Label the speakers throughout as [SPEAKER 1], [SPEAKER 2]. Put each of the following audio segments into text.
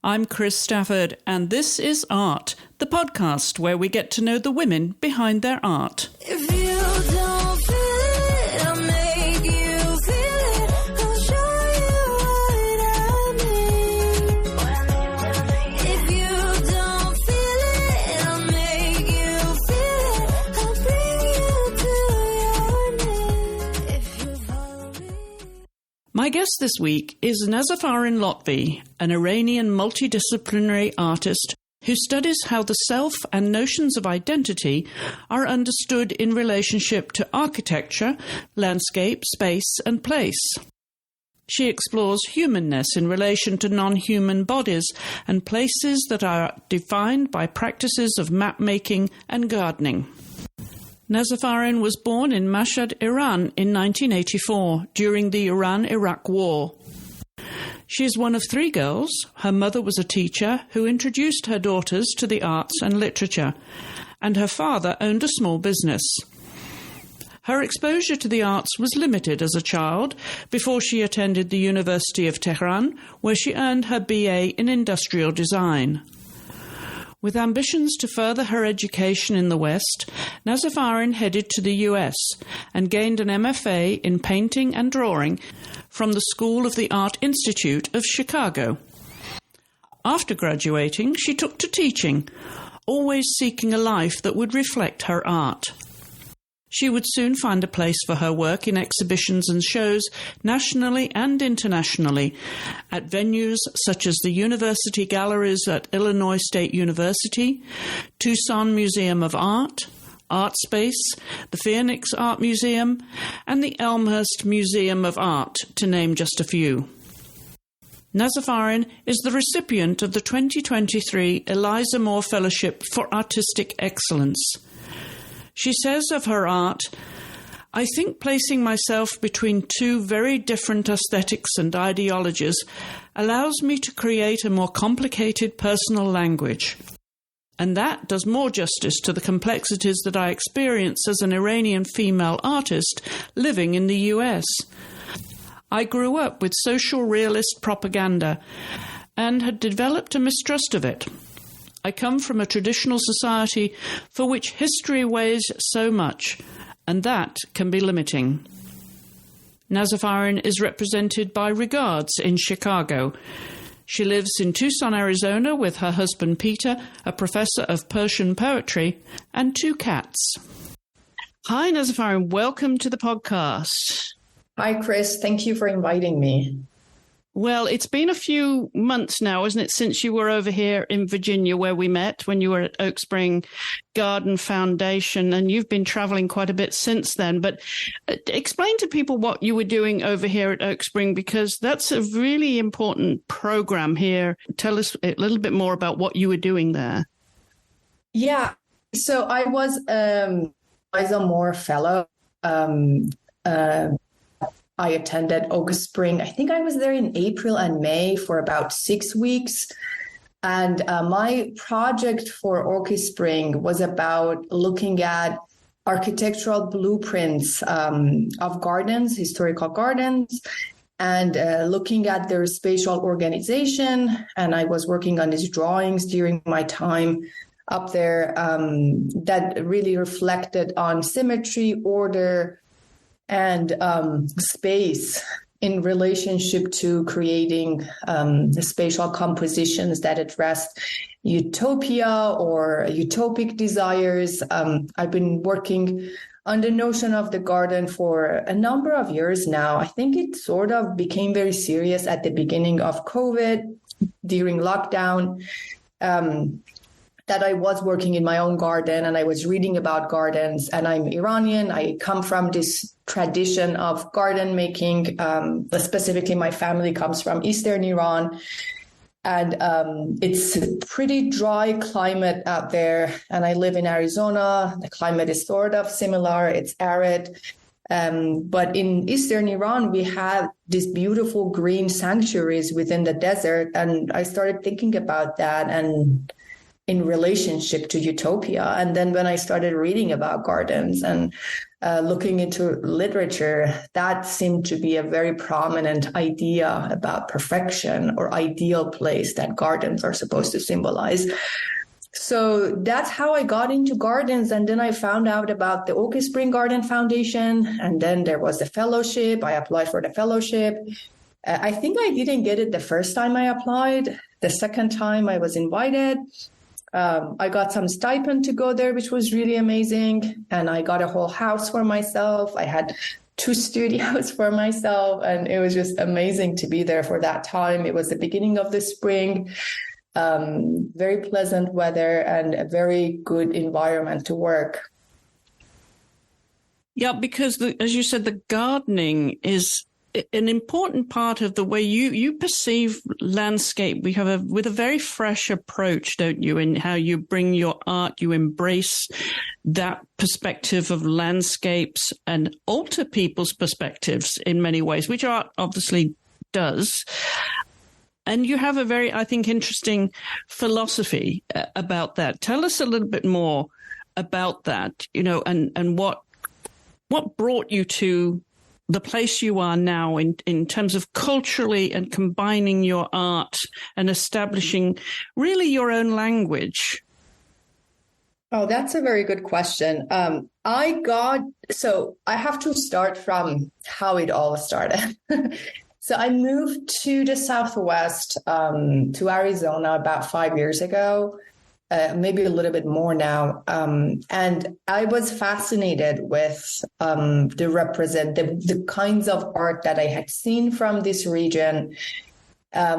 [SPEAKER 1] I'm Chris Stafford, and this is Art, the podcast where we get to know the women behind their art.
[SPEAKER 2] If you don't feel it, I'll make you feel it. I'll show you what I mean. If you don't feel it, I'll make you feel it. I'll bring you to your name. If you follow me.
[SPEAKER 1] My guest this week is Nazafarin Lotfi, an Iranian multidisciplinary artist who studies how the self and notions of identity are understood in relationship to architecture, landscape, space, and place. She explores humanness in relation to non-human bodies and places that are defined by practices of map-making and gardening. Nazafarin was born in Mashhad, Iran in 1984 during the Iran-Iraq War. She is one of three girls. Her mother was a teacher who introduced her daughters to the arts and literature, and her father owned a small business. Her exposure to the arts was limited as a child before she attended the University of Tehran, where she earned her BA in Industrial Design. With ambitions to further her education in the West, Nazafarin headed to the US and gained an MFA in painting and drawing from the School of the Art Institute of Chicago. After graduating, she took to teaching, always seeking a life that would reflect her art. She would soon find a place for her work in exhibitions and shows nationally and internationally at venues such as the University Galleries at Illinois State University, Tucson Museum of Art, Art Space, the Phoenix Art Museum, and the Elmhurst Museum of Art, to name just a few. Nazafarin is the recipient of the 2023 Eliza Moore Fellowship for Artistic Excellence. She says of her art, "I think placing myself between two very different aesthetics and ideologies allows me to create a more complicated personal language. And that does more justice to the complexities that I experience as an Iranian female artist living in the US. I grew up with social realist propaganda and had developed a mistrust of it. I come from a traditional society for which history weighs so much, and that can be limiting." Nazafarin is represented by Regards in Chicago. She lives in Tucson, Arizona with her husband Peter, a professor of Persian poetry, and two cats. Hi Nazafarin, welcome to the podcast.
[SPEAKER 3] Hi Chris, thank you for inviting me.
[SPEAKER 1] Well, it's been a few months now, isn't it, since you were over here in Virginia where we met when you were at Oak Spring Garden Foundation, and you've been traveling quite a bit since then. But explain to people what you were doing over here at Oak Spring, because that's a really important program here. Tell us a little bit more about what you were doing there.
[SPEAKER 3] Yeah, so I was Eliza Moore Fellow. I attended Oak Spring. I think I was there in April and May for about 6 weeks. And my project for Oak Spring was about looking at architectural blueprints of gardens, historical gardens, and looking at their spatial organization. And I was working on these drawings during my time up there that really reflected on symmetry, order, and space in relationship to creating the spatial compositions that address utopia or utopic desires. I've been working on the notion of the garden for a number of years now. I think it sort of became very serious at the beginning of COVID, during lockdown. That I was working in my own garden and I was reading about gardens, and I'm Iranian. I come from this tradition of garden making. Specifically, my family comes from Eastern Iran, and it's a pretty dry climate out there. And I live in Arizona. The climate is sort of similar. It's arid. But in Eastern Iran, we have these beautiful green sanctuaries within the desert. And I started thinking about that and in relationship to utopia. And then when I started reading about gardens and looking into literature, that seemed to be a very prominent idea about perfection or ideal place that gardens are supposed to symbolize. So that's how I got into gardens. And then I found out about the Oak Spring Garden Foundation. And then there was the fellowship. I applied for the fellowship. I think I didn't get it the first time I applied. The second time I was invited. I got some stipend to go there, which was really amazing. And I got a whole house for myself. I had 2 studios for myself. And it was just amazing to be there for that time. It was the beginning of the spring, very pleasant weather and a very good environment to work.
[SPEAKER 1] Yeah, because as you said, the gardening is an important part of the way you perceive landscape. With a very fresh approach, don't you, in how you bring your art, you embrace that perspective of landscapes and alter people's perspectives in many ways, which art obviously does. And you have a very, I think, interesting philosophy about that. Tell us a little bit more about that, and what brought you to the place you are now in terms of culturally and combining your art and establishing really your own language?
[SPEAKER 3] Oh, that's a very good question. I have to start from how it all started. So I moved to the Southwest, to Arizona about 5 years ago. Maybe a little bit more now. And I was fascinated with the kinds of art that I had seen from this region,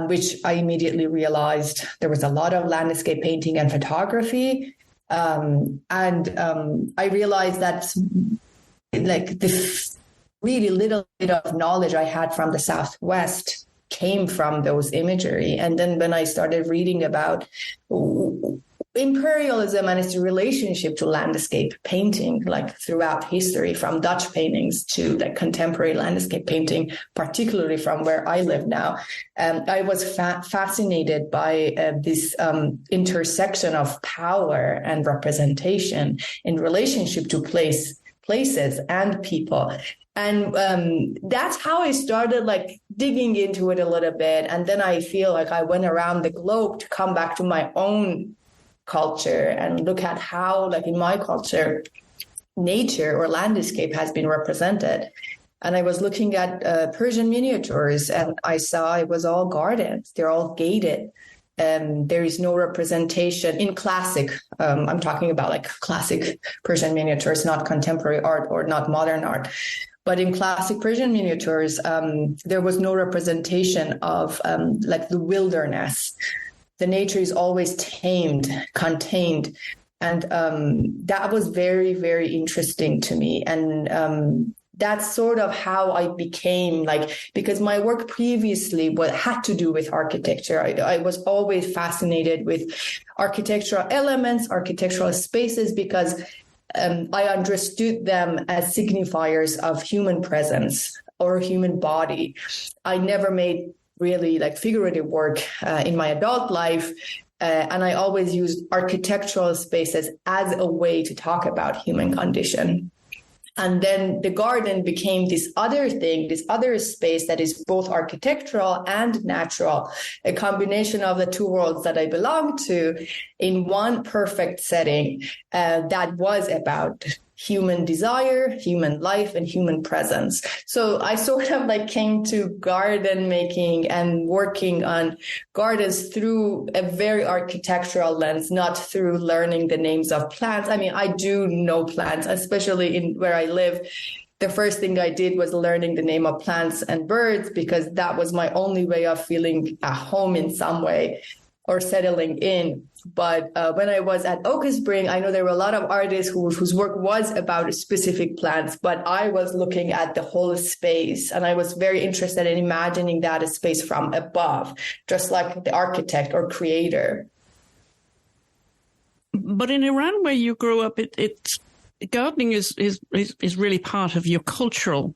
[SPEAKER 3] which I immediately realized there was a lot of landscape painting and photography. And I realized that like the really little bit of knowledge I had from the Southwest came from those imagery. And then when I started reading about imperialism and its relationship to landscape painting, like throughout history, from Dutch paintings to like contemporary landscape painting, particularly from where I live now, I was fascinated by this intersection of power and representation in relationship to places and people. And that's how I started like digging into it a little bit. And then I feel like I went around the globe to come back to my own culture and look at how, like in my culture, nature or landscape has been represented. And I was looking at Persian miniatures, and I saw it was all gardens. They're all gated. There is no representation in classic. I'm talking about like classic Persian miniatures, not contemporary art or not modern art. But in classic Persian miniatures, there was no representation of like the wilderness. The nature is always tamed, contained. And that was very, very interesting to me. And that's sort of how I became because my work previously had to do with architecture. I was always fascinated with architectural elements, architectural spaces, because I understood them as signifiers of human presence or human body. I never made really figurative work in my adult life. And I always used architectural spaces as a way to talk about human condition. And then the garden became this other thing, this other space that is both architectural and natural, a combination of the two worlds that I belong to in one perfect setting that was about human desire, human life, and human presence. So I sort of came to garden making and working on gardens through a very architectural lens, not through learning the names of plants. I mean, I do know plants, especially in where I live. The first thing I did was learning the name of plants and birds, because that was my only way of feeling at home in some way or settling in. But when I was at Oak Spring, I know there were a lot of artists whose work was about specific plants, but I was looking at the whole space, and I was very interested in imagining that space from above, just like the architect or creator. But in Iran, where you grew up, it's gardening is really part of your cultural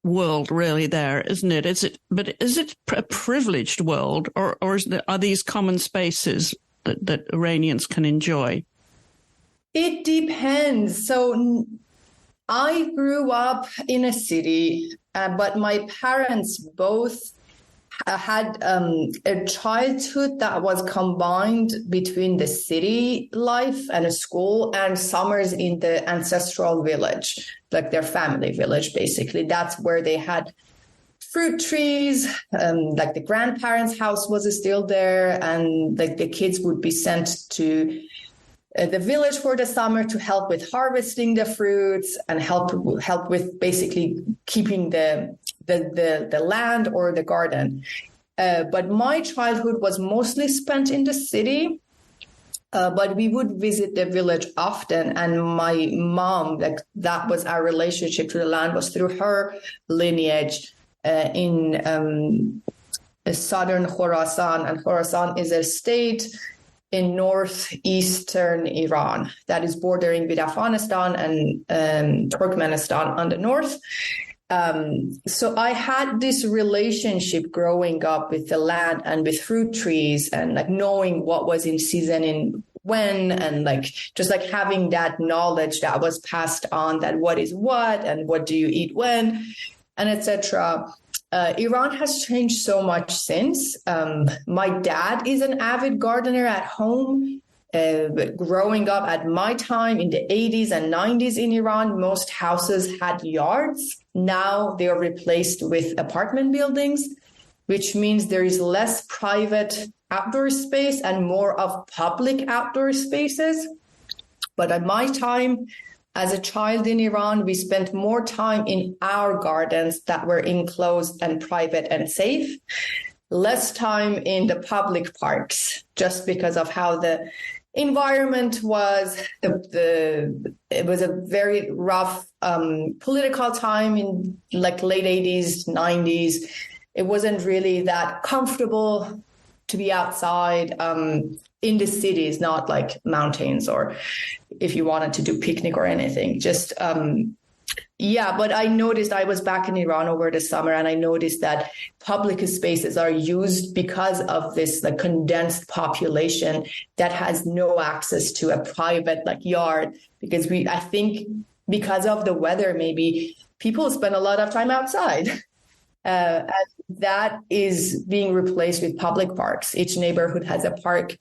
[SPEAKER 3] world, really, there, isn't it? Is it a privileged world, or are these common spaces that Iranians can enjoy? It depends. So I grew up in a city, but my parents both had a childhood that was combined between the city life and a school and summers in the ancestral village, like their family village, basically. That's where they had fruit trees, like the grandparents' house was still there, and like the kids would be sent to the village for the summer to help with harvesting the fruits and help with basically keeping the land or the garden. But my childhood was mostly spent in the city, but we would visit the village often. And my mom, like that was our relationship to the land, was through her lineage in southern Khorasan. And Khorasan is a state in northeastern Iran that is bordering with Afghanistan and Turkmenistan on the north. So I had this relationship growing up with the land and with fruit trees and like knowing what was in season in when, and like just like having that knowledge that was passed on, that what is what and what do you eat when, and etc. Iran has changed so much since. My dad is an avid gardener at home. Growing up at my time in the 80s and 90s in Iran, most houses had yards. Now they are replaced with apartment buildings, which means there is less private outdoor space and more of public outdoor spaces. But at my time, as a child in Iran, we spent more time in our gardens that were enclosed and private and safe, less time in the public parks, just because of how the environment was. It was a very rough political time in like late 80s, 90s. It wasn't really that comfortable to be outside in the cities, not like mountains or if you wanted to do picnic or anything. Just but I noticed, I was back in Iran over the summer, and I noticed that public spaces are used because of this like condensed population that has no access to a private like yard, because I think because of the weather, maybe people spend a lot of time outside. And that is being replaced with public parks. Each neighborhood has a park.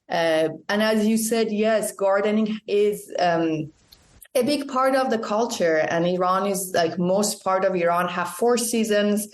[SPEAKER 3] And as you said, yes, gardening is a big part of the culture. And Iran is like most part of Iran have 4 seasons.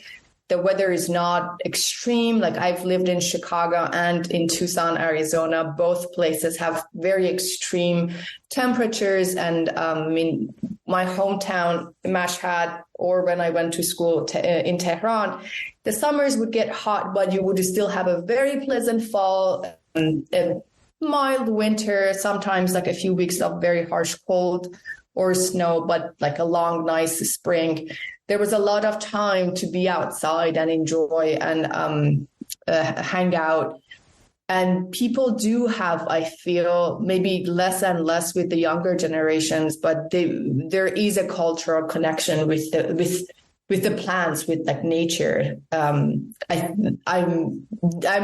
[SPEAKER 3] The weather is not extreme. Like I've lived in Chicago and in Tucson, Arizona. Both places have very extreme temperatures. And in my hometown, Mashhad, or when I went to school in Tehran, the summers would get hot, but you would still have a very pleasant fall, a mild winter, sometimes like a few weeks of very harsh cold or snow, but like a long, nice spring. There was a lot of time to be outside and enjoy and hang out. And people do have, I feel, maybe less and less with the younger generations, but there is a cultural connection with the plants, with like nature. I'm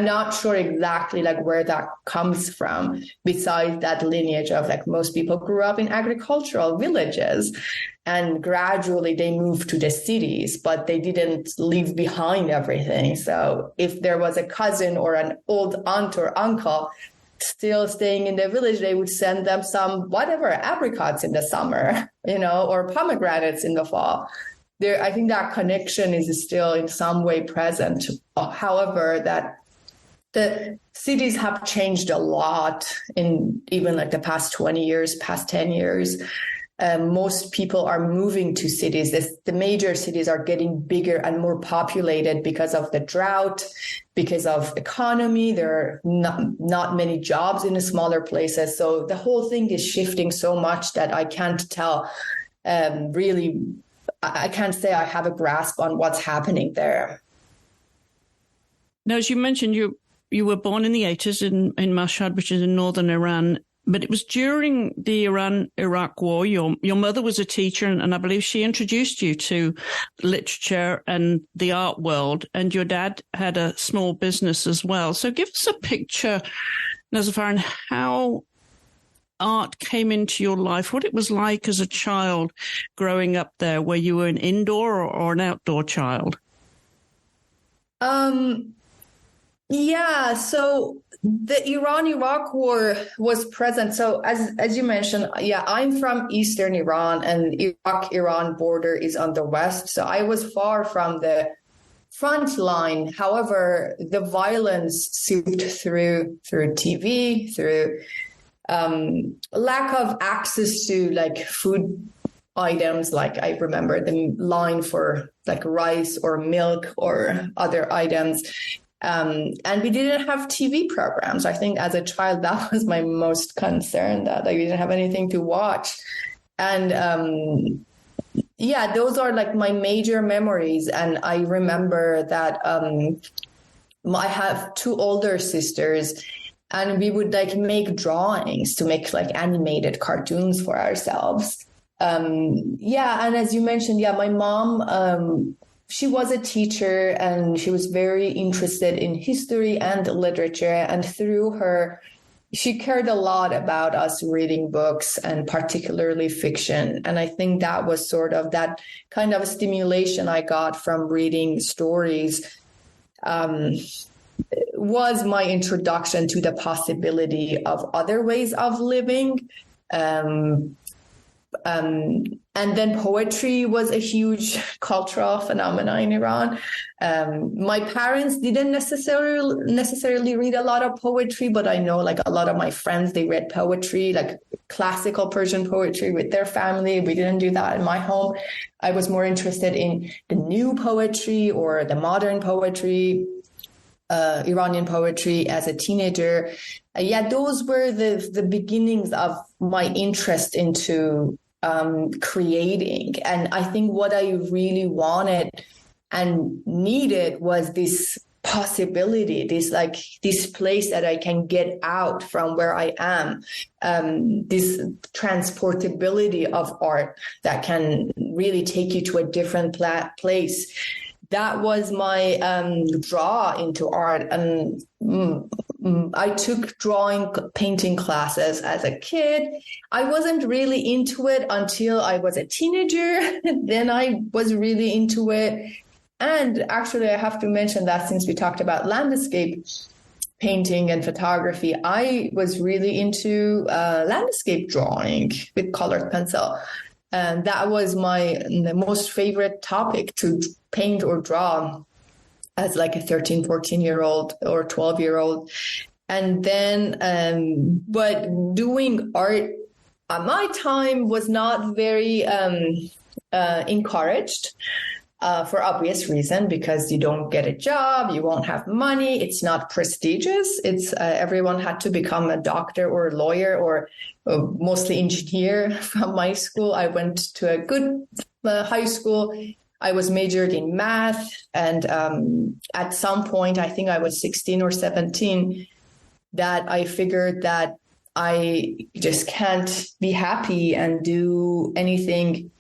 [SPEAKER 3] not sure exactly like where that comes from, besides that lineage of like most people grew up in agricultural villages and gradually they moved to the cities, but they didn't leave behind everything. So if there was a cousin or an old aunt or uncle still staying in the village, they would send them some whatever apricots in the summer, or pomegranates in the fall. I think that connection is still in some way present. However, that the cities have changed a lot in even like the past 20 years, past 10 years. Most people are moving to cities. The major cities are getting bigger and more populated because of the drought, because of economy. There are not many jobs in the smaller places. So the whole thing is shifting so much that I can't tell really. I can't say I have a grasp on what's happening there.
[SPEAKER 1] Now, as you mentioned, you were born in the 80s in Mashhad, which is in northern Iran, but it was during the Iran-Iraq war. Your mother was a teacher, and I believe she introduced you to literature and the art world, and your dad had a small business as well. So give us a picture, Nazafarin, how art came into your life, what it was like as a child growing up there. Were you an indoor or an outdoor child?
[SPEAKER 3] Yeah, so the Iran-Iraq War was present. So as you mentioned, yeah, I'm from Eastern Iran, and Iraq-Iran border is on the west. So I was far from the front line. However, the violence seeped through TV, through lack of access to like food items. Like I remember the line for like rice or milk or other items. And we didn't have TV programs. I think as a child, that was my most concern, that we didn't have anything to watch. And yeah, those are like my major memories. And I remember that I have two older sisters, and we would like make drawings to make like animated cartoons for ourselves. Yeah, and as you mentioned, yeah, my mom, she was a teacher, and she was very interested in history and literature. And through her, she cared a lot about us reading books, and particularly fiction. And I think that was sort of that kind of stimulation I got from reading stories, was my introduction to the possibility of other ways of living. And then poetry was a huge cultural phenomenon in Iran. My parents didn't necessarily read a lot of poetry, but I know like a lot of my friends, they read poetry, like classical Persian poetry with their family. We didn't do that in my home. I was more interested in the new poetry or the modern poetry, Iranian poetry as a teenager. Yeah, those were the beginnings of my interest into creating. And I think what I really wanted and needed was this possibility, this place that I can get out from where I am, this transportability of art that can really take you to a different place. That was my draw into art. And I took painting classes as a kid. I wasn't really into it until I was a teenager. Then I was really into it. And actually, I have to mention that since we talked about landscape painting and photography, I was really into landscape drawing with colored pencil. And that was my most favorite topic to paint or draw as like a 13, 14-year-old or 12-year-old. And then, but doing art at my time was not very encouraged for obvious reason, because you don't get a job, you won't have money, it's not prestigious. It's everyone had to become a doctor or a lawyer or mostly engineer. From my school, I went to a good high school. I was majored in math. And at some point, I think I was 16 or 17, that I figured that I just can't be happy and do anything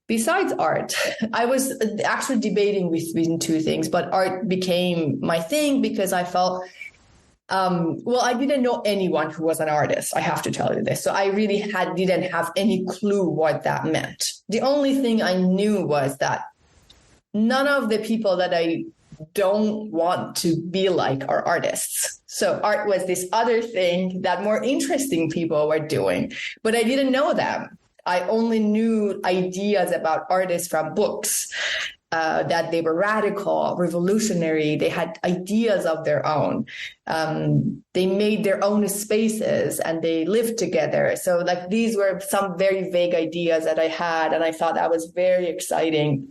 [SPEAKER 3] besides art. I was actually debating between two things, but art became my thing because I felt, well, I didn't know anyone who was an artist. I have to tell you this. So I really didn't have any clue what that meant. The only thing I knew was that none of the people that I don't want to be like are artists. So art was this other thing that more interesting people were doing, but I didn't know them. I only knew ideas about artists from books, that they were radical, revolutionary. They had ideas of their own. They made their own spaces and they lived together. So like these were some very vague ideas that I had, and I thought that was very exciting.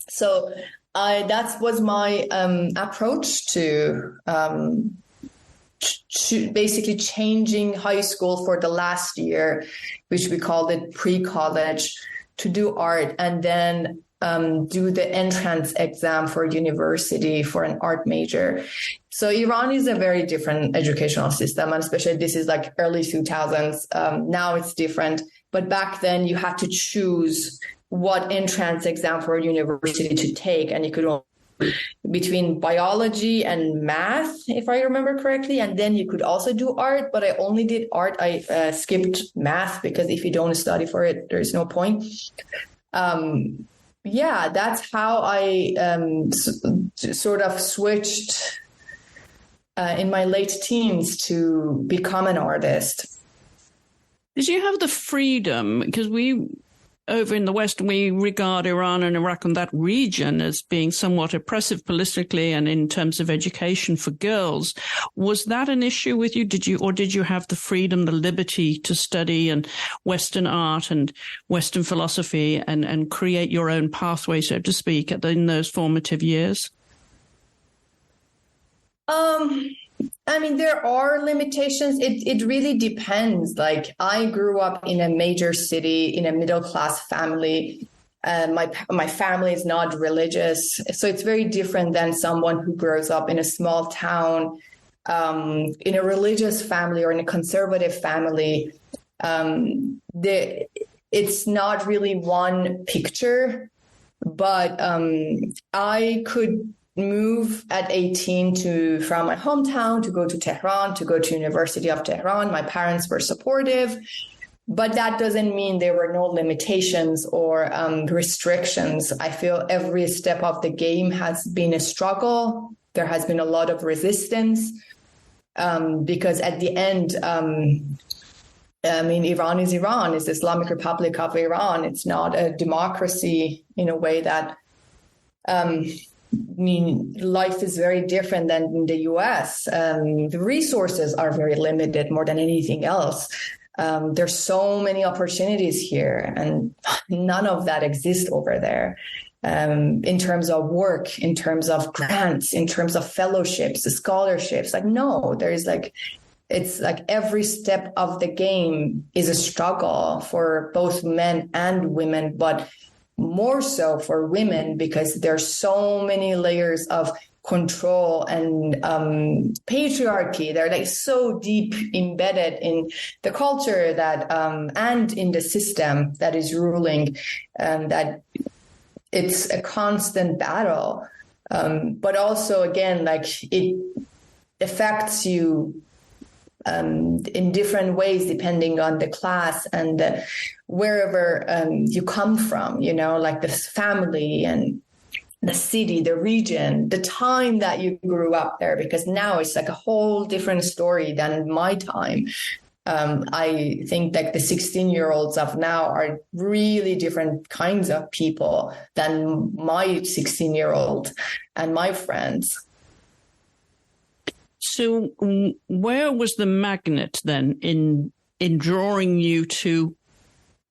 [SPEAKER 3] So that was my approach to basically changing high school for the last year, which we called it pre-college, to do art, and then do the entrance exam for university for an art major. So Iran is a very different educational system, and especially this is like early 2000s. Now it's different, but back then you had to choose what entrance exam for university to take, and you could only between biology and math, if I remember correctly. And then you could also do art, but I only did art. I skipped math because if you don't study for it, there's no point. Yeah, that's how I sort of switched in my late teens to become an artist.
[SPEAKER 1] Did you have the freedom? Because we, over in the West, we regard Iran and Iraq and that region as being somewhat oppressive politically and in terms of education for girls. Was that an issue with you? Did you have the freedom, the liberty to study and Western art and Western philosophy and create your own pathway, so to speak, in those formative years?
[SPEAKER 3] I mean, there are limitations. It really depends. Like, I grew up in a major city, in a middle-class family. My family is not religious. So it's very different than someone who grows up in a small town, in a religious family or in a conservative family. It's not really one picture, but I could move at 18 from my hometown to go to Tehran, to go to University of Tehran. My parents were supportive, but that doesn't mean there were no limitations or restrictions. I feel every step of the game has been a struggle. There has been a lot of resistance because at the end, I mean, Iran is Iran. It's the Islamic Republic of Iran. It's not a democracy in a way that I mean, life is very different than in the US. The resources are very limited more than anything else. There's so many opportunities here, and none of that exists over there. In terms of work, in terms of grants, in terms of fellowships, scholarships, like, no, there's like, it's like every step of the game is a struggle for both men and women, but more so for women because there's so many layers of control and patriarchy. They're like so deep embedded in the culture that and in the system that is ruling, that it's a constant battle. But also, again, like, it affects you in different ways depending on the class and wherever you come from, you know, like the family and the city, the region, the time that you grew up there, because now it's like a whole different story than my time. I think like the 16-year-olds of now are really different kinds of people than my 16-year-old and my friends.
[SPEAKER 1] So where was the magnet then in drawing you to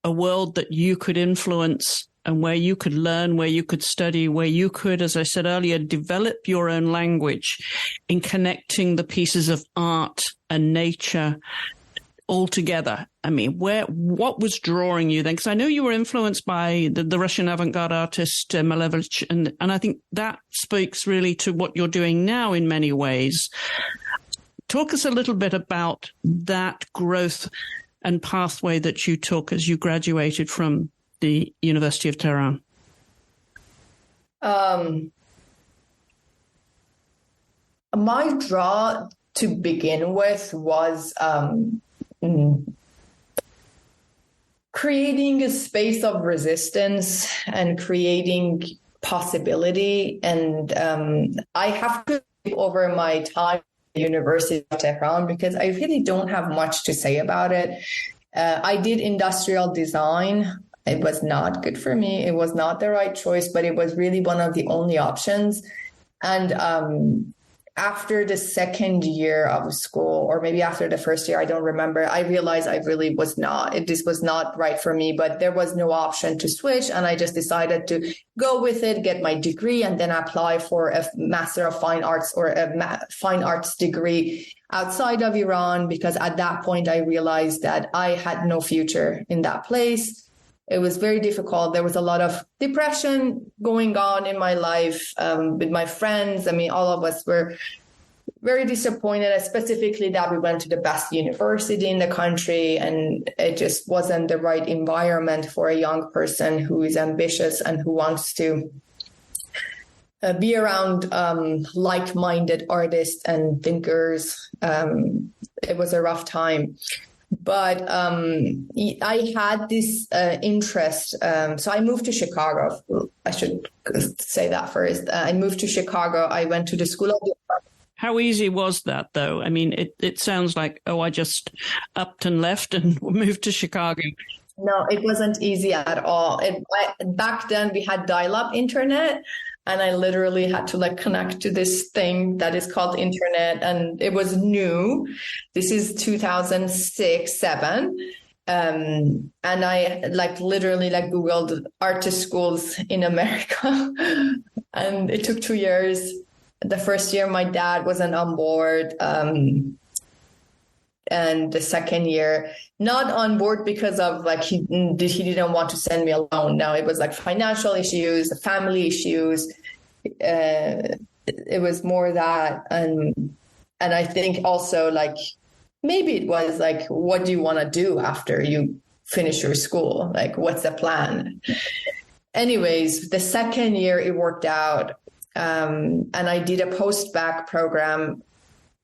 [SPEAKER 1] a world that you could influence and where you could learn, where you could study, where you could, as I said earlier, develop your own language in connecting the pieces of art and nature all together? I mean, what was drawing you then? Because I know you were influenced by the Russian avant-garde artist Malevich, and I think that speaks really to what you're doing now in many ways. Talk us a little bit about that growth and pathway that you took as you graduated from the University of Tehran.
[SPEAKER 3] My draw to begin with was creating a space of resistance and creating possibility. And I have to take over my time at the University of Tehran because I really don't have much to say about it. I did industrial design. It was not good for me. It was not the right choice, but it was really one of the only options. And after the second year of school, or maybe after the first year, I don't remember, I realized I really was not, this was not right for me, but there was no option to switch. And I just decided to go with it, get my degree, and then apply for a Master of Fine Arts or a Fine Arts degree outside of Iran, because at that point I realized that I had no future in that place. It was very difficult. There was a lot of depression going on in my life with my friends. I mean, all of us were very disappointed, specifically that we went to the best university in the country, and it just wasn't the right environment for a young person who is ambitious and who wants to be around like-minded artists and thinkers. It was a rough time. But I had this interest. So I moved to Chicago. I should say that first. I moved to Chicago. I went to the School of the Arts.
[SPEAKER 1] How easy was that, though? I mean, it sounds like, I just upped and left and moved to Chicago.
[SPEAKER 3] No, it wasn't easy at all. Back then, we had dial-up internet. And I literally had to connect to this thing that is called internet. And it was new. This is 2006, 2007. And I literally Googled artist schools in America. And it took 2 years. The first year, my dad wasn't on board. And the second year, not on board because of he didn't want to send me alone. No, it was financial issues, family issues. It was more that, and I think also maybe it was what do you want to do after you finish your school? What's the plan? Anyways, the second year it worked out, and I did a post-bac program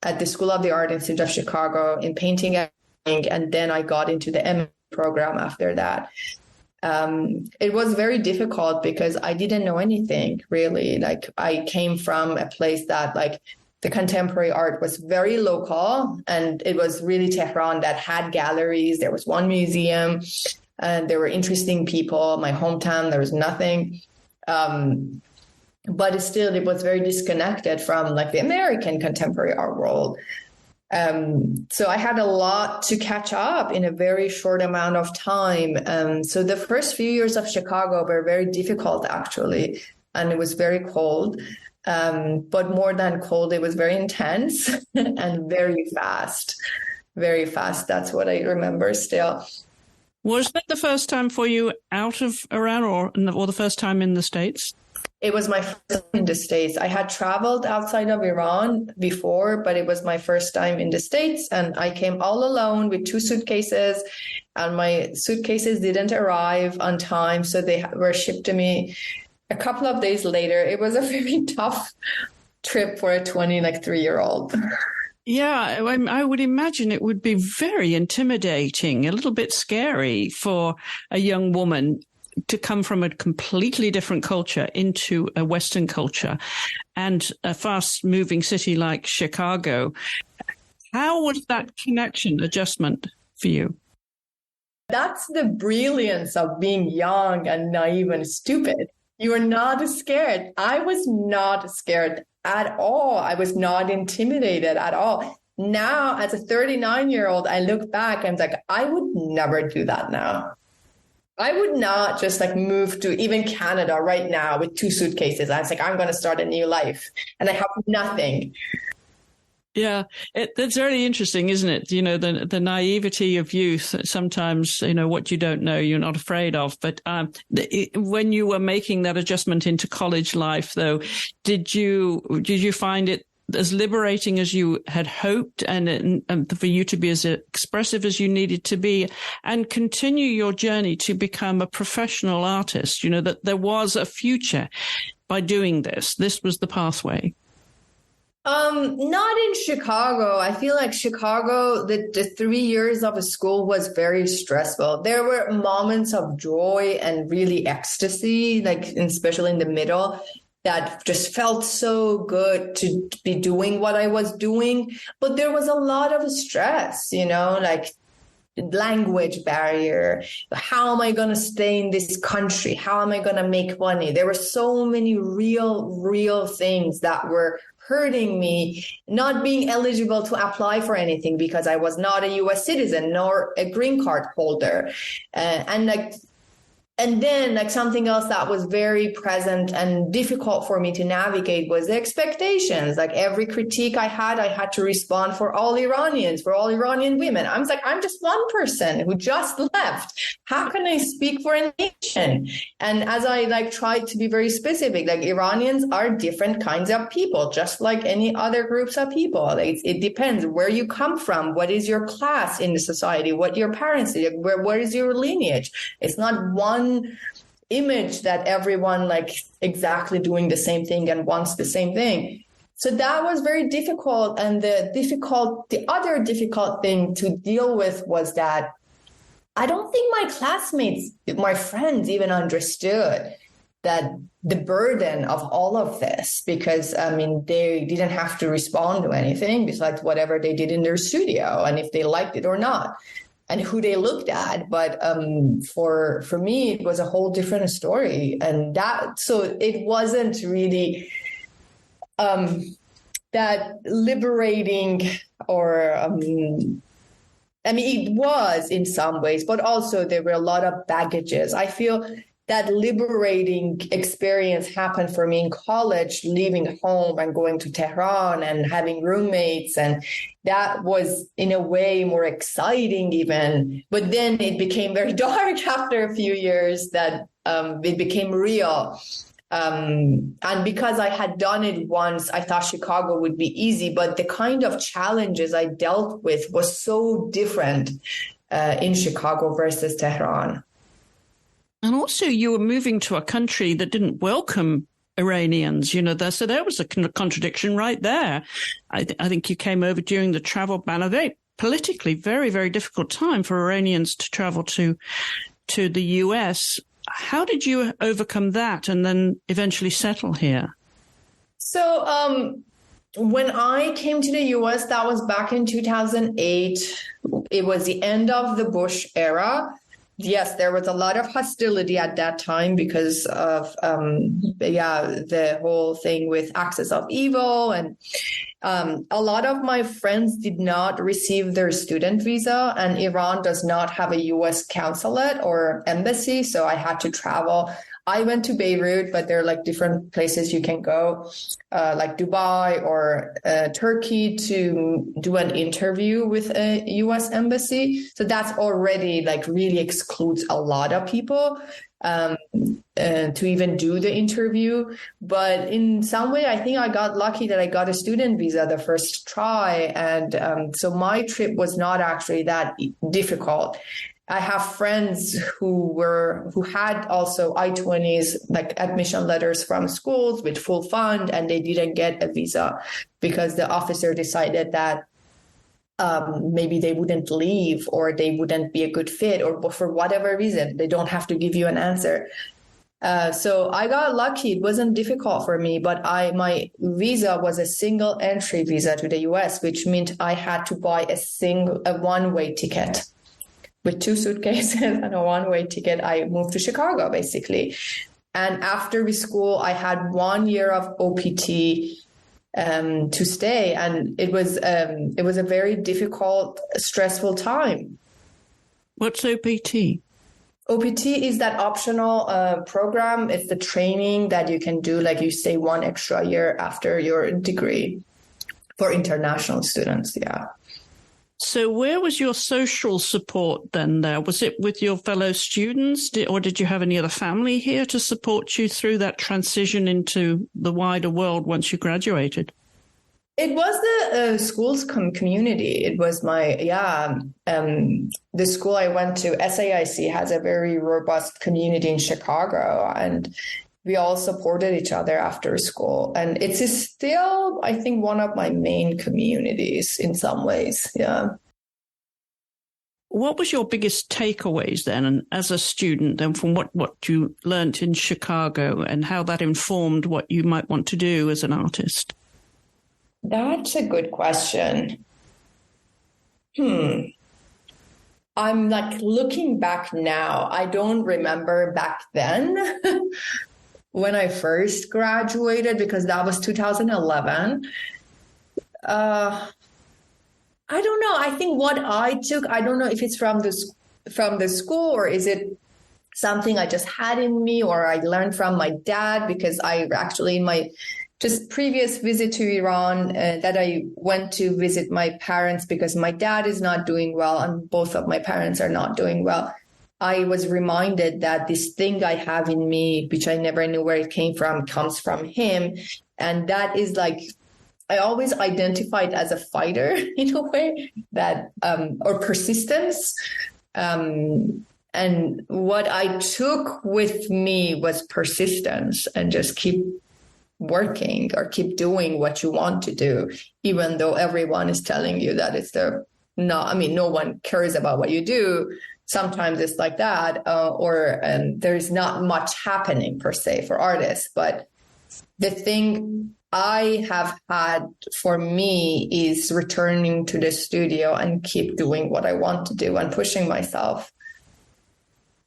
[SPEAKER 3] at the School of the Art Institute of Chicago in painting, and then I got into the MA program after that. It was very difficult because I didn't know anything really. I came from a place that the contemporary art was very local, and it was really Tehran that had galleries. There was one museum, and there were interesting people. My hometown, there was nothing. But still, it was very disconnected from the American contemporary art world. So I had a lot to catch up in a very short amount of time. So the first few years of Chicago were very difficult, actually, and it was very cold. But more than cold, it was very intense and very fast, very fast. That's what I remember still.
[SPEAKER 1] Was that the first time for you out of Iran or the first time in the States?
[SPEAKER 3] It was my first time in the States. I had traveled outside of Iran before, but it was my first time in the States. And I came all alone with 2 suitcases, and my suitcases didn't arrive on time. So they were shipped to me a couple of days later. It was a very tough trip for a 23-year-old.
[SPEAKER 1] Yeah, I would imagine it would be very intimidating, a little bit scary for a young woman to come from a completely different culture into a Western culture and a fast-moving city like Chicago. How was that adjustment for you?
[SPEAKER 3] That's the brilliance of being young and naive and stupid. You are not scared. I was not scared at all. I was not intimidated at all. Now, as a 39-year-old, I look back and I'm I would never do that now. I would not just move to even Canada right now with 2 suitcases. I was I'm going to start a new life, and I have nothing.
[SPEAKER 1] Yeah, that's very interesting, isn't it? The naivety of youth. Sometimes, what you don't know, you're not afraid of. But when you were making that adjustment into college life, though, did you find it as liberating as you had hoped, and for you to be as expressive as you needed to be, and continue your journey to become a professional artist? That there was a future by doing this. This was the pathway.
[SPEAKER 3] Not in Chicago. I feel Chicago, the 3 years of school was very stressful. There were moments of joy and really ecstasy, especially in the middle, that just felt so good to be doing what I was doing. But there was a lot of stress, language barrier. How am I going to stay in this country? How am I going to make money? There were so many real things that were hurting me, not being eligible to apply for anything because I was not a U.S. citizen nor a green card holder. And then something else that was very present and difficult for me to navigate was the expectations. Every critique I had to respond for all Iranians, for all Iranian women. I'm just one person who just left. How can I speak for a nation? And as I tried to be very specific, Iranians are different kinds of people, just like any other groups of people. It depends where you come from, what is your class in the society, what your parents did, what is your lineage. It's not one image that everyone like exactly doing the same thing and wants the same thing. So that was very difficult. And the other difficult thing to deal with was that I don't think my classmates, my friends even understood that the burden of all of this, because I mean, they didn't have to respond to anything besides whatever they did in their studio and if they liked it or not and who they looked at. But for me, it was a whole different story. And so it wasn't really that liberating or I mean, it was in some ways, but also there were a lot of baggages. I feel that liberating experience happened for me in college, leaving home and going to Tehran and having roommates. And that was in a way more exciting even. But then it became very dark after a few years that it became real. And because I had done it once, I thought Chicago would be easy, but the kind of challenges I dealt with was so different in Chicago versus Tehran.
[SPEAKER 1] And also you were moving to a country that didn't welcome Iranians, so there was a contradiction right there. I think you came over during the travel ban, a very politically very, very difficult time for Iranians to travel to the US. How did you overcome that and then eventually settle here?
[SPEAKER 3] So when I came to the US, that was back in 2008. It was the end of the Bush era. Yes, there was a lot of hostility at that time because of, the whole thing with axis of evil. And a lot of my friends did not receive their student visa, and Iran does not have a U.S. consulate or embassy. So I had to travel. I went to Beirut, but there are like different places you can go, like Dubai or Turkey, to do an interview with a U.S. embassy. So that's already like really excludes a lot of people to even do the interview. But in some way, I think I got lucky that I got a student visa the first try. And so my trip was not actually that difficult. I have friends who had also I-20s, like admission letters from schools with full fund, and they didn't get a visa because the officer decided that maybe they wouldn't leave or they wouldn't be a good fit, or for whatever reason, they don't have to give you an answer. So I got lucky. It wasn't difficult for me, but my visa was a single entry visa to the US, which meant I had to buy a one-way ticket. With 2 suitcases and a one-way ticket, I moved to Chicago, basically. And after school, I had 1 year of OPT to stay. And it was a very difficult, stressful time.
[SPEAKER 1] What's OPT?
[SPEAKER 3] OPT is that optional program. It's the training that you can do, like you stay 1 extra year after your degree for international students, yeah.
[SPEAKER 1] So where was your social support then there? Was it with your fellow students, or did you have any other family here to support you through that transition into the wider world once you graduated?
[SPEAKER 3] It was the school's community. It was the school I went to, SAIC, has a very robust community in Chicago, and we all supported each other after school. And it's still, I think, one of my main communities in some ways. Yeah.
[SPEAKER 1] What was your biggest takeaways then, and as a student, and from what you learnt in Chicago, and how that informed what you might want to do as an artist?
[SPEAKER 3] That's a good question. I'm like looking back now. I don't remember back then. When I first graduated, because that was 2011, I don't know. I think what I took, I don't know if it's from the school, or is it something I just had in me, or I learned from my dad, because I actually, in my just previous visit to Iran, that I went to visit my parents because my dad is not doing well and both of my parents are not doing well. I was reminded that this thing I have in me, which I never knew where it came from, comes from him. And that is like, I always identified as a fighter in a way, that, or persistence. And And what I took with me was persistence and just keep working or keep doing what you want to do, even though everyone is telling you that no one cares about what you do. Sometimes it's like that, or there's not much happening per se for artists. But the thing I have had for me is returning to the studio and keep doing what I want to do and pushing myself.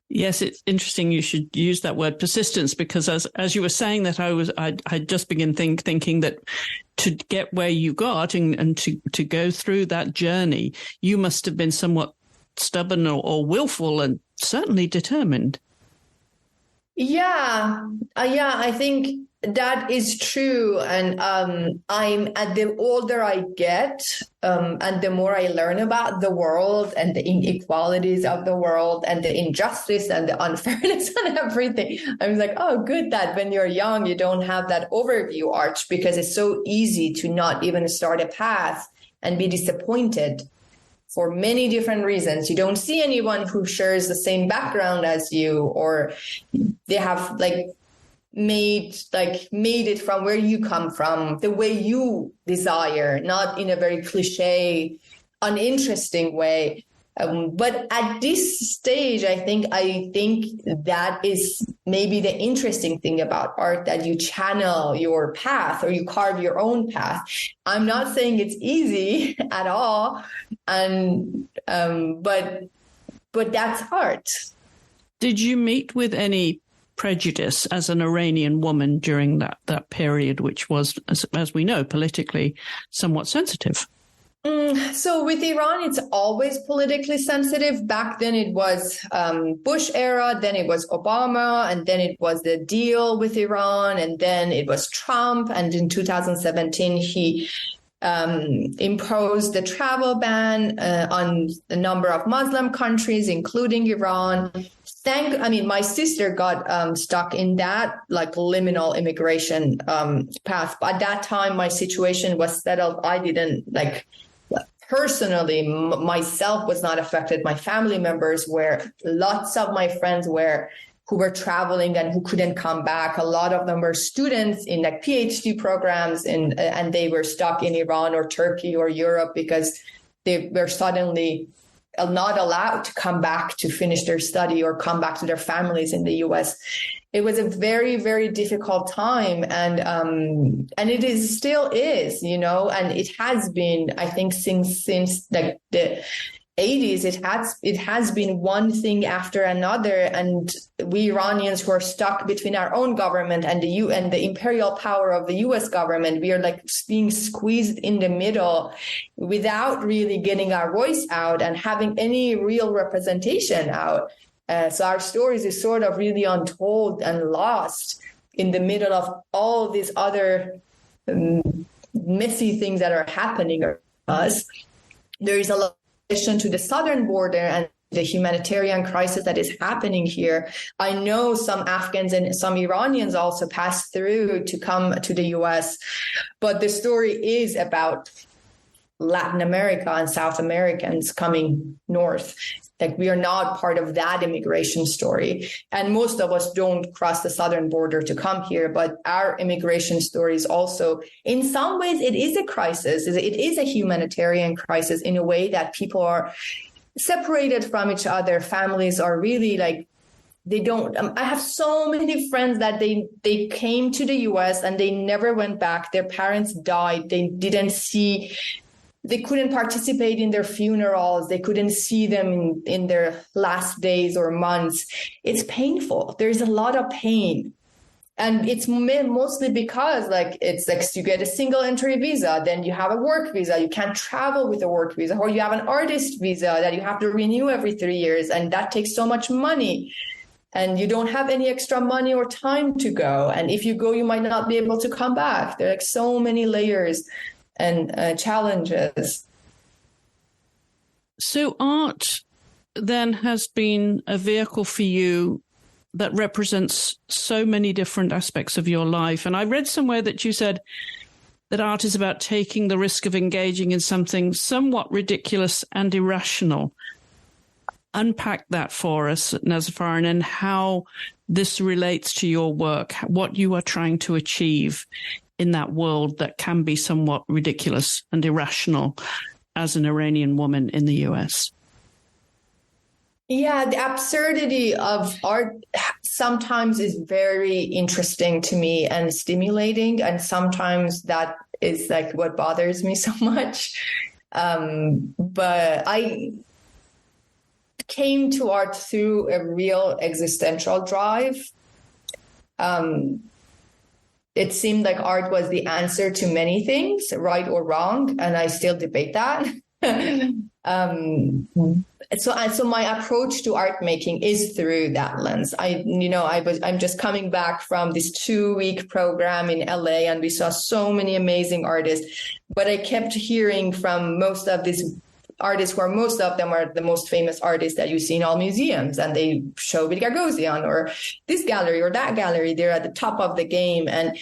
[SPEAKER 1] Yes, it's interesting you should use that word persistence, because as you were saying that, I just began thinking that to get where you got and to go through that journey, you must have been somewhat stubborn or willful and certainly determined.
[SPEAKER 3] Yeah, I think that is true. And the older I get, and the more I learn about the world and the inequalities of the world and the injustice and the unfairness and everything, I'm like, oh, good that when you're young, you don't have that overview arch, because it's so easy to not even start a path and be disappointed for many different reasons. You don't see anyone who shares the same background as you, or they have made it from where you come from, the way you desire, not in a very cliche, uninteresting way. But at this stage, I think that is maybe the interesting thing about art, that you channel your path or you carve your own path. I'm not saying it's easy at all, and but that's art.
[SPEAKER 1] Did you meet with any prejudice as an Iranian woman during that period, which was, as we know, politically somewhat sensitive?
[SPEAKER 3] So with Iran, it's always politically sensitive. Back then it was Bush era, then it was Obama, and then it was the deal with Iran, and then it was Trump. And in 2017, he imposed the travel ban on a number of Muslim countries, including Iran. My sister got stuck in that liminal immigration path. But at that time, my situation was settled. I didn't personally, myself was not affected. My family members were. Lots of my friends who were traveling and who couldn't come back. A lot of them were students in PhD programs, and they were stuck in Iran or Turkey or Europe because they were suddenly not allowed to come back to finish their study or come back to their families in the US. It was a very, very difficult time, and it still is, and it has been, I think, since the 80s, it has been one thing after another, and we Iranians who are stuck between our own government and the imperial power of the US government, we are being squeezed in the middle without really getting our voice out and having any real representation out. So our stories is sort of really untold and lost in the middle of all these other messy things that are happening to us. There is a lot to the southern border and the humanitarian crisis that is happening here. I know some Afghans and some Iranians also passed through to come to the US, but the story is about Latin America and South Americans coming north. We are not part of that immigration story. And most of us don't cross the southern border to come here, but our immigration story is also, in some ways, it is a crisis. It is a humanitarian crisis in a way that people are separated from each other. Families are really they don't, I have so many friends that they came to the US and they never went back. Their parents died. They couldn't participate in their funerals. They couldn't see them in their last days or months. It's painful. There's a lot of pain. And it's mostly because you get a single entry visa, then you have a work visa. You can't travel with a work visa, or you have an artist visa that you have to renew every 3 years. And that takes so much money. And you don't have any extra money or time to go. And if you go, you might not be able to come back. There are so many layers and challenges.
[SPEAKER 1] So art then has been a vehicle for you that represents so many different aspects of your life. And I read somewhere that you said that art is about taking the risk of engaging in something somewhat ridiculous and irrational. unpack that for us, Nazafarin, and how this relates to your work, what you are trying to achieve in that world that can be somewhat ridiculous and irrational as an Iranian woman in the US.
[SPEAKER 3] Yeah, the absurdity of art sometimes is very interesting to me and stimulating, and sometimes that is like what bothers me so much. But I came to art through a real existential drive. It seemed like art was the answer to many things, right or wrong, and I still debate that. So my approach to art making is through that lens. I'm just coming back from this 2-week program in LA, and we saw so many amazing artists, but I kept hearing from most of these artists, where most of them are the most famous artists that you see in all museums, and they show with Gagosian or this gallery or that gallery. They're at the top of the game. And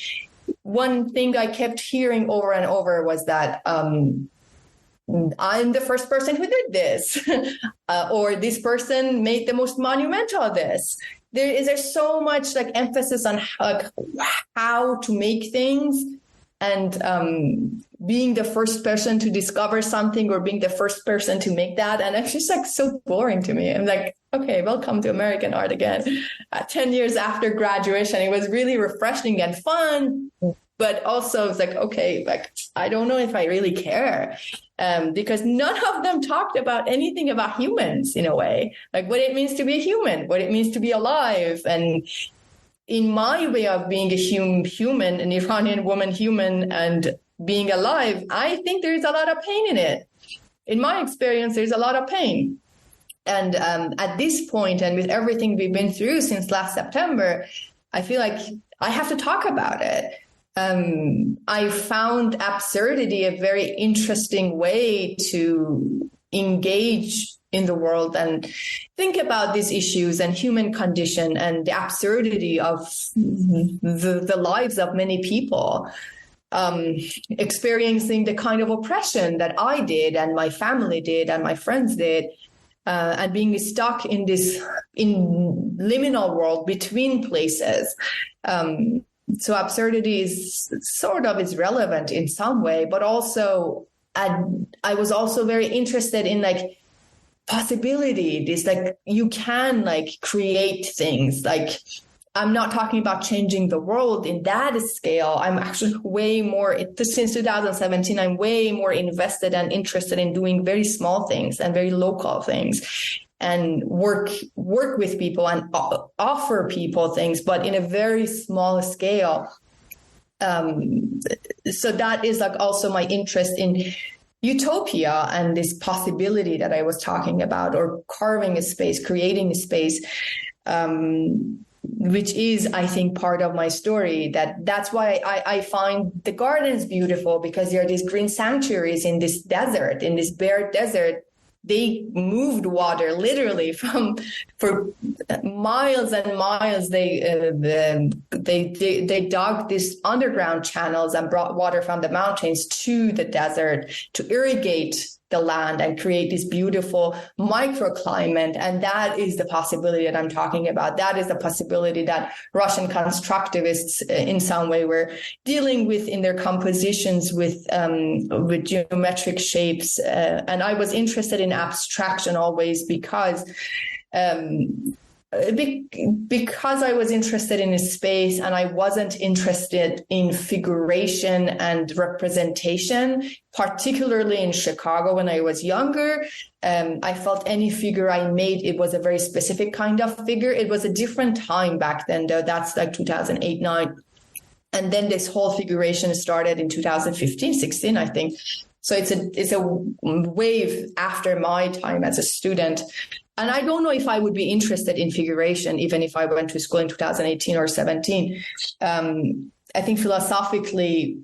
[SPEAKER 3] one thing I kept hearing over and over was that I'm the first person who did this, or this person made the most monumental of this. There's so much like emphasis on how to make things, and being the first person to discover something or being the first person to make that. And it's just like so boring to me. I'm like, okay, welcome to American art again. 10 years after graduation, it was really refreshing and fun. But also it's like, okay, like, I don't know if I really care, because none of them talked about anything about humans in a way, like what it means to be a human, what it means to be alive. And in my way of being a human, an Iranian woman human, and being alive, I think there's a lot of pain in it. In my experience, there's a lot of pain. And at this point, and with everything we've been through since last September, I feel like I have to talk about it. I found absurdity a very interesting way to engage in the world and think about these issues and human condition and the absurdity of the lives of many people, experiencing the kind of oppression that I did and my family did and my friends did, and being stuck in this liminal world between places. So absurdity is relevant in some way, but also I was also very interested in like possibility. This like you can like create things. Like I'm not talking about changing the world in that scale. I'm actually way more, since 2017, I'm way more invested and interested in doing very small things and very local things, and work with people and offer people things, but in a very small scale. So that is like also my interest in utopia and this possibility that I was talking about, or carving a space, creating a space, which is, I think, part of my story. That's why I find the gardens beautiful, because there are these green sanctuaries in this desert, in this bare desert. They moved water literally for miles and miles. They dug these underground channels and brought water from the mountains to the desert to irrigate the land and create this beautiful microclimate. And that is the possibility that I'm talking about. That is the possibility that Russian constructivists in some way were dealing with in their compositions with geometric shapes. And I was interested in abstraction always because I was interested in a space, and I wasn't interested in figuration and representation, particularly in Chicago when I was younger. I felt any figure I made, it was a very specific kind of figure. It was a different time back then, though. That's like 2008, 9. And then this whole figuration started in 2015, 16, I think. So it's a wave after my time as a student. And I don't know if I would be interested in figuration, even if I went to school in 2018 or 17. I think philosophically,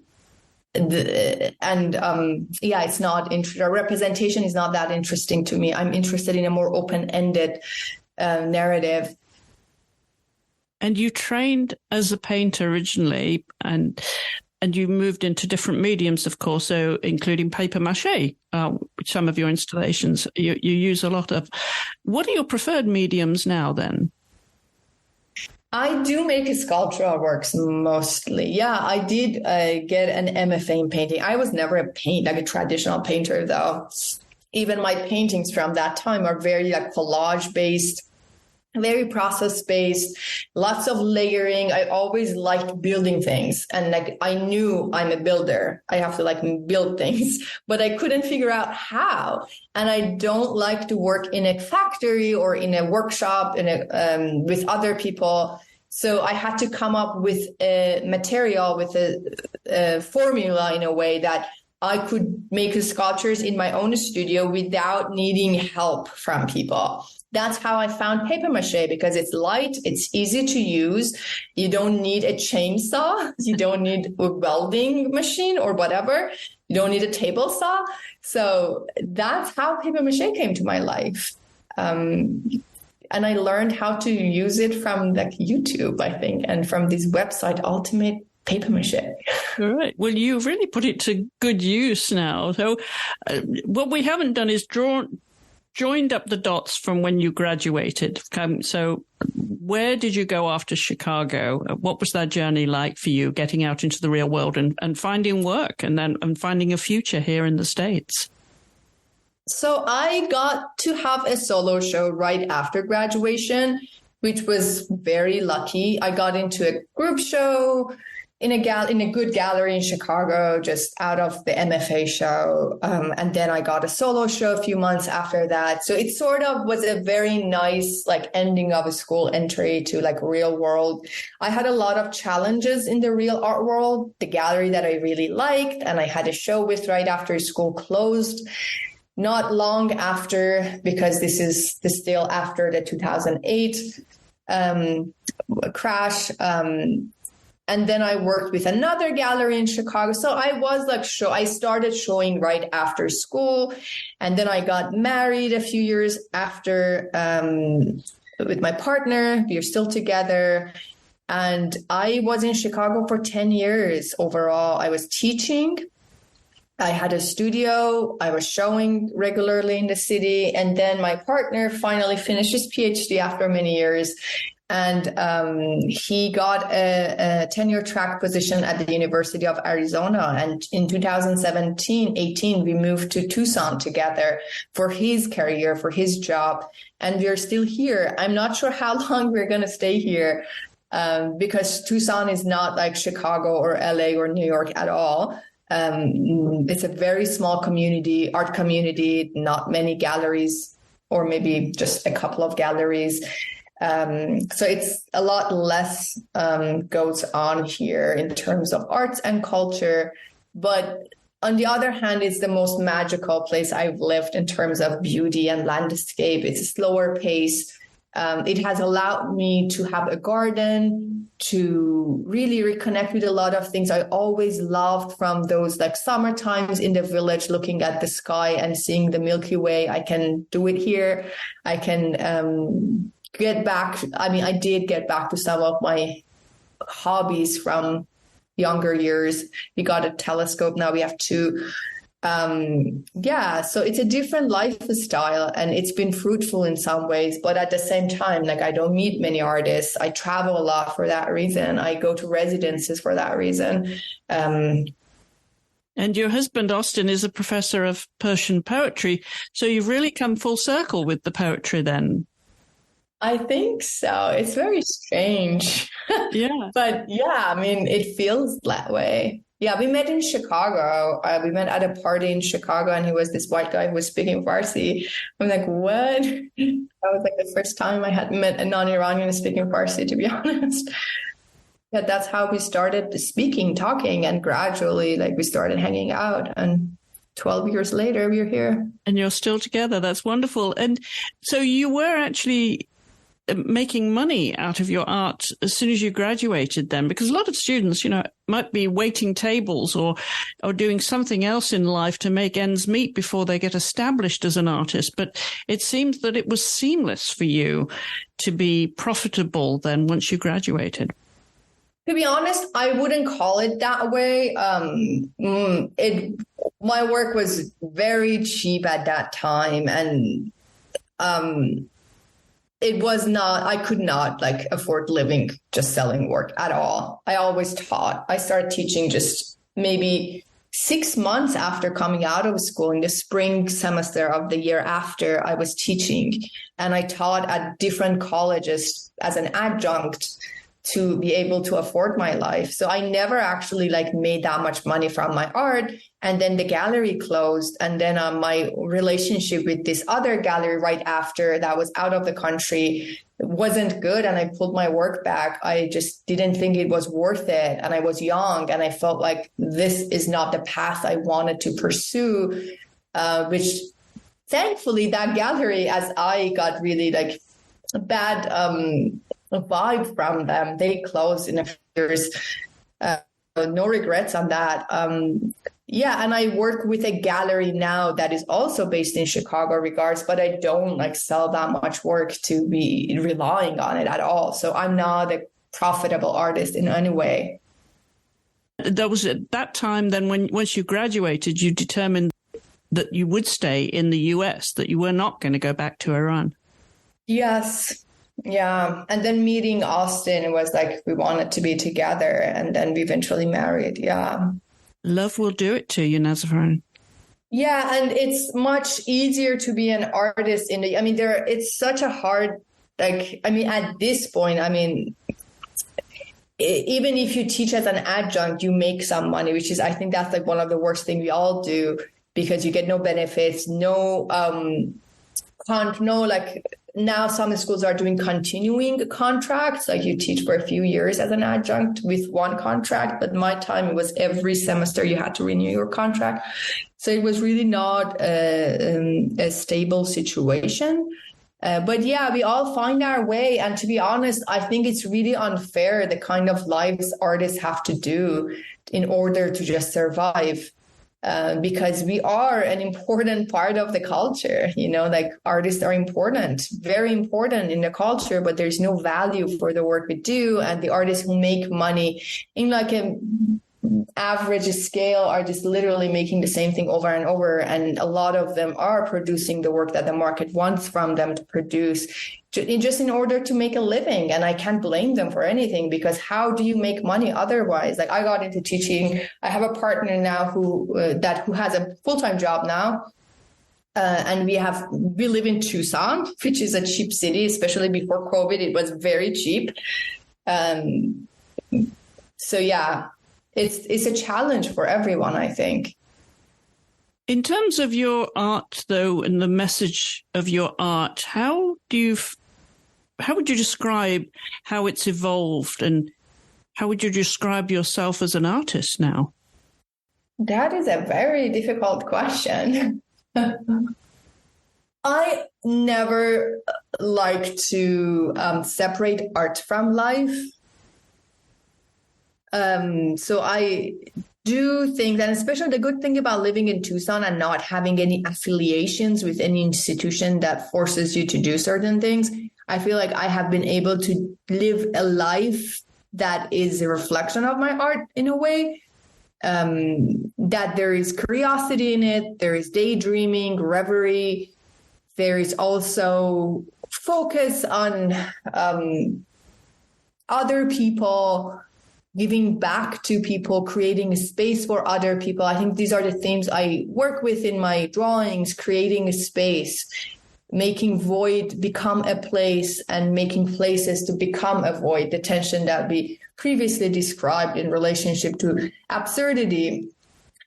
[SPEAKER 3] it's not representation is not that interesting to me. I'm interested in a more open-ended narrative.
[SPEAKER 1] And you trained as a painter originally, and And you moved into different mediums, of course, so including paper mache, some of your installations you use a lot of. What are your preferred mediums now then?
[SPEAKER 3] I do make sculptural works mostly. Yeah, I did get an MFA in painting. I was never a traditional painter, though. Even my paintings from that time are very collage based, very process based, lots of layering. I always liked building things, and I knew I'm a builder. I have to build things, but I couldn't figure out how. And I don't like to work in a factory or in a workshop with other people. So I had to come up with a material, with a formula in a way that I could make sculptures in my own studio without needing help from people. That's how I found paper mache, because it's light, it's easy to use. You don't need a chainsaw. You don't need a welding machine or whatever. You don't need a table saw. So that's how paper mache came to my life. And I learned how to use it from YouTube, I think, and from this website, Ultimate Paper Mache.
[SPEAKER 1] All right. Well, you've really put it to good use now. So what we haven't done is joined up the dots from when you graduated. So where did you go after Chicago? What was that journey like for you, getting out into the real world and finding work and finding a future here in the States?
[SPEAKER 3] So I got to have a solo show right after graduation, which was very lucky. I got into a group show in a good gallery in Chicago, just out of the MFA show. And then I got a solo show a few months after that. So it sort of was a very nice ending of a school entry to real world. I had a lot of challenges in the real art world, the gallery that I really liked, and I had a show with right after school closed. Not long after, because this is still after the 2008 crash. And then I worked with another gallery in Chicago. So I was I started showing right after school. And then I got married a few years after with my partner. We are still together. And I was in Chicago for 10 years overall. I was teaching. I had a studio. I was showing regularly in the city. And then my partner finally finished his PhD after many years. And he got a tenure track position at the University of Arizona. And in 2017-18, we moved to Tucson together for his career, for his job. And we're still here. I'm not sure how long we're going to stay here because Tucson is not like Chicago or LA or New York at all. It's a very small community, art community, not many galleries, or maybe just a couple of galleries. So it's a lot less goes on here in terms of arts and culture. But on the other hand, it's the most magical place I've lived in terms of beauty and landscape. It's a slower pace. It has allowed me to have a garden, to really reconnect with a lot of things I always loved from those summer times in the village, looking at the sky and seeing the Milky Way. I can do it here. I can get back. I did get back to some of my hobbies from younger years. We got a telescope. Now we have two. So it's a different lifestyle, and it's been fruitful in some ways, but at the same time, I don't meet many artists. I travel a lot for that reason. I go to residences for that reason.
[SPEAKER 1] And your husband, Austin, is a professor of Persian poetry. So you've really come full circle with the poetry then.
[SPEAKER 3] I think so. It's very strange.
[SPEAKER 1] Yeah.
[SPEAKER 3] But yeah, it feels that way. Yeah, we met in Chicago. We met at a party in Chicago, and he was this white guy who was speaking Farsi. I'm like, what? That was the first time I had met a non-Iranian speaking Farsi, to be honest. Yeah, that's how we started speaking, talking, and gradually, we started hanging out. And 12 years later, we're here.
[SPEAKER 1] And you're still together. That's wonderful. And so you were actually making money out of your art as soon as you graduated then, because a lot of students, might be waiting tables or doing something else in life to make ends meet before they get established as an artist. But it seems that it was seamless for you to be profitable then once you graduated.
[SPEAKER 3] To be honest, I wouldn't call it that way. My work was very cheap at that time, and it was not, I could not like afford living just selling work at all. I always taught. I started teaching just maybe 6 months after coming out of school. In the spring semester of the year after, I was teaching, and I taught at different colleges as an adjunct to be able to afford my life. So I never actually like made that much money from my art. And then the gallery closed. And then my relationship with this other gallery right after that was out of the country wasn't good. And I pulled my work back. I just didn't think it was worth it. And I was young, and I felt like this is not the path I wanted to pursue, which thankfully that gallery, as I got really like a bad vibe from them, they closed in a few years. No regrets on that. And I work with a gallery now that is also based in Chicago regards, but I don't like sell that much work to be relying on it at all. So I'm not a profitable artist in any way.
[SPEAKER 1] That was at that time then, when once you graduated, you determined that you would stay in the US, that you were not going to go back to Iran.
[SPEAKER 3] Yes. Yeah. And then meeting Austin, it was like we wanted to be together, and then we eventually married. Yeah.
[SPEAKER 1] Love will do it to you, Nazafarin.
[SPEAKER 3] Yeah. And it's much easier to be an artist it's such a hard, at this point, even if you teach as an adjunct, you make some money, which is, I think that's like one of the worst things we all do, because you get no benefits, now some schools are doing continuing contracts, like you teach for a few years as an adjunct with one contract. But my time, it was every semester you had to renew your contract. So it was really not a stable situation. But yeah, we all find our way. And to be honest, I think it's really unfair, the kind of lives artists have to do in order to just survive. Because we are an important part of the culture, like artists are important, very important in the culture, but there's no value for the work we do. And the artists who make money in like an average scale are just literally making the same thing over and over. And a lot of them are producing the work that the market wants from them to produce, just in order to make a living. And I can't blame them for anything, because how do you make money otherwise? Like, I got into teaching. I have a partner now who has a full-time job now. And we live in Tucson, which is a cheap city, especially before COVID. It was very cheap. So yeah, it's a challenge for everyone, I think.
[SPEAKER 1] In terms of your art, though, and the message of your art, how would you describe how it's evolved, and how would you describe yourself as an artist now?
[SPEAKER 3] That is a very difficult question. I never like to separate art from life. So I do think that, especially the good thing about living in Tucson and not having any affiliations with any institution that forces you to do certain things, I feel like I have been able to live a life that is a reflection of my art in a way, that there is curiosity in it, there is daydreaming, reverie, there is also focus on other people, giving back to people, creating a space for other people. I think these are the themes I work with in my drawings: creating a space, making void become a place, and making places to become a void, the tension that we previously described in relationship to absurdity.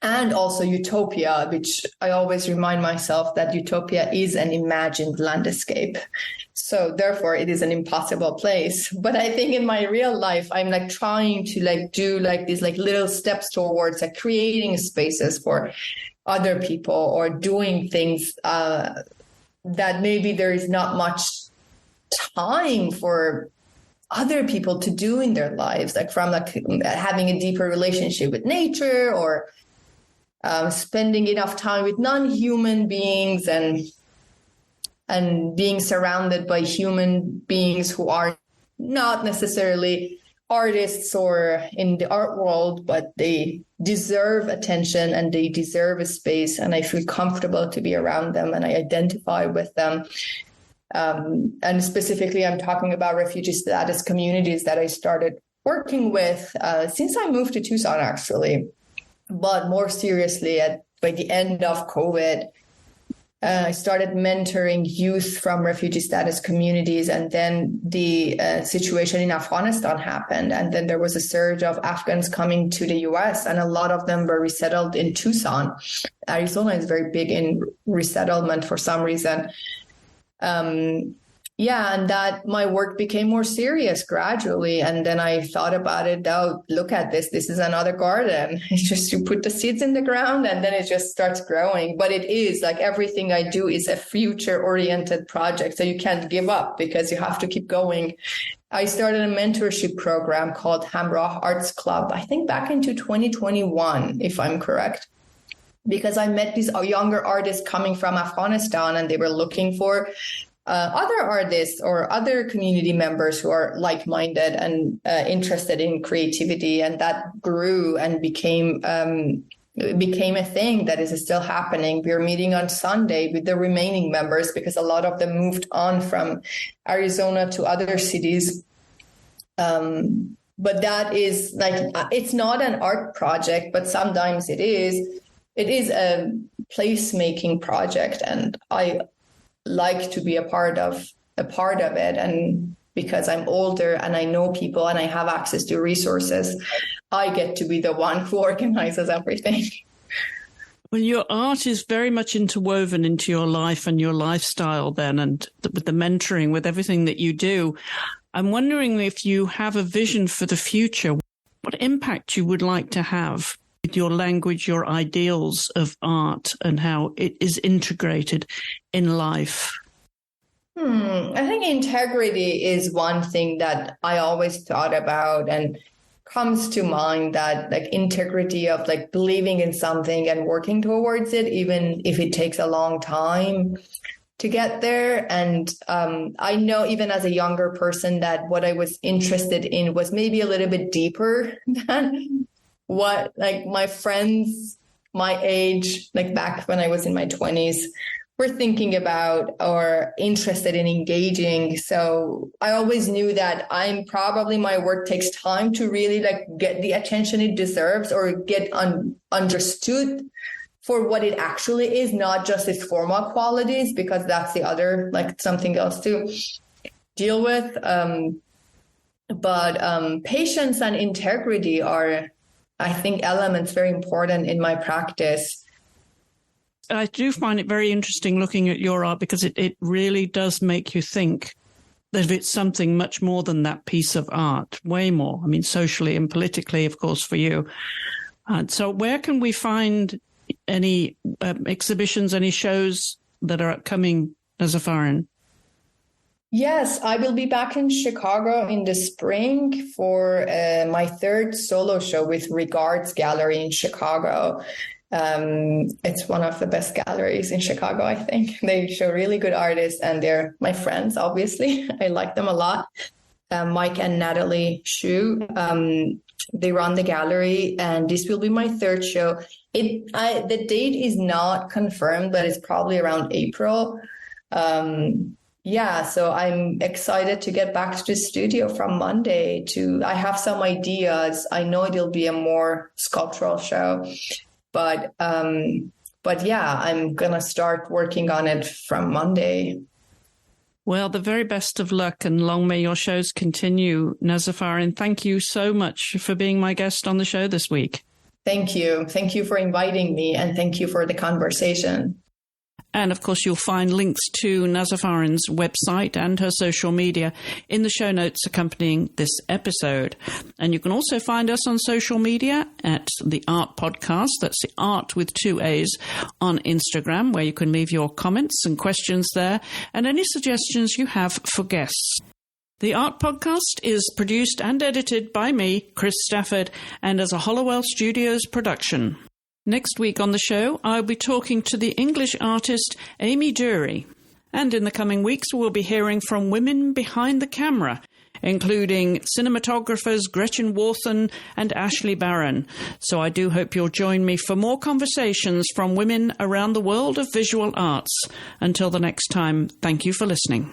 [SPEAKER 3] And also utopia, which I always remind myself that utopia is an imagined landscape. So therefore it is an impossible place. But I think in my real life, I'm like trying to like do like these like little steps towards like creating spaces for other people, or doing things that maybe there is not much time for other people to do in their lives, like from like having a deeper relationship with nature, or spending enough time with non-human beings, and being surrounded by human beings who are not necessarily artists or in the art world, but they deserve attention and they deserve a space, and I feel comfortable to be around them and I identify with them. And specifically, I'm talking about refugee status communities that I started working with since I moved to Tucson, actually. But more seriously, by the end of COVID, I started mentoring youth from refugee status communities, and then the situation in Afghanistan happened, and then there was a surge of Afghans coming to the U.S., and a lot of them were resettled in Tucson. Arizona is very big in resettlement for some reason. And that my work became more serious gradually. And then I thought about it, oh, look at this. This is another garden. It's just you put the seeds in the ground and then it just starts growing. But it is like everything I do is a future-oriented project. So you can't give up because you have to keep going. I started a mentorship program called Hamrah Arts Club, I think back into 2021, if I'm correct. Because I met these younger artists coming from Afghanistan and they were looking for other artists or other community members who are like-minded and interested in creativity. And that grew and became a thing that is still happening. We're meeting on Sunday with the remaining members because a lot of them moved on from Arizona to other cities. But that is like, it's not an art project, but sometimes it is. It is a placemaking project, and I like to be a part of it. And because I'm older and I know people and I have access to resources, I get to be the one who organizes everything.
[SPEAKER 1] Well, your art is very much interwoven into your life and your lifestyle then, and with the mentoring, with everything that you do. I'm wondering if you have a vision for the future, what impact you would like to have with your language, your ideals of art, and how it is integrated in life?
[SPEAKER 3] I think integrity is one thing that I always thought about and comes to mind, that like integrity of like believing in something and working towards it, even if it takes a long time to get there. And I know even as a younger person that what I was interested in was maybe a little bit deeper than what like my friends my age, like back when I was in my 20s, were thinking about or interested in engaging. So I always knew that my work takes time to really like get the attention it deserves or get understood for what it actually is, not just its formal qualities, because that's the other, like something else to deal with. But patience and integrity are, I think, elements very important in my practice.
[SPEAKER 1] I do find it very interesting looking at your art because it really does make you think that it's something much more than that piece of art, way more. I mean, socially and politically, of course, for you. So where can we find any exhibitions, any shows that are upcoming, Nazafarin?
[SPEAKER 3] Yes, I will be back in Chicago in the spring for my third solo show with Regards Gallery in Chicago. It's one of the best galleries in Chicago, I think. They show really good artists and they're my friends, obviously. I like them a lot. Mike and Natalie Shu, they run the gallery, and this will be my third show. The date is not confirmed, but it's probably around April. So I'm excited to get back to the studio from Monday. I have some ideas. I know it'll be a more sculptural show, but yeah, I'm going to start working on it from Monday.
[SPEAKER 1] Well, the very best of luck, and long may your shows continue, Nazafarin. Thank you so much for being my guest on the show this week.
[SPEAKER 3] Thank you. Thank you for inviting me, and thank you for the conversation.
[SPEAKER 1] And, of course, you'll find links to Nazafarin's website and her social media in the show notes accompanying this episode. And you can also find us on social media at the AART Podcast. That's the Art with 2 A's on Instagram, where you can leave your comments and questions there and any suggestions you have for guests. The AART Podcast is produced and edited by me, Chris Stafford, and as a Hollowell Studios production. Next week on the show, I'll be talking to the English artist Amy Dury. And in the coming weeks, we'll be hearing from women behind the camera including cinematographers Gretchen Warthen and Ashley Barron. So I do hope you'll join me for more conversations from women around the world of visual arts. Until the next time, thank you for listening.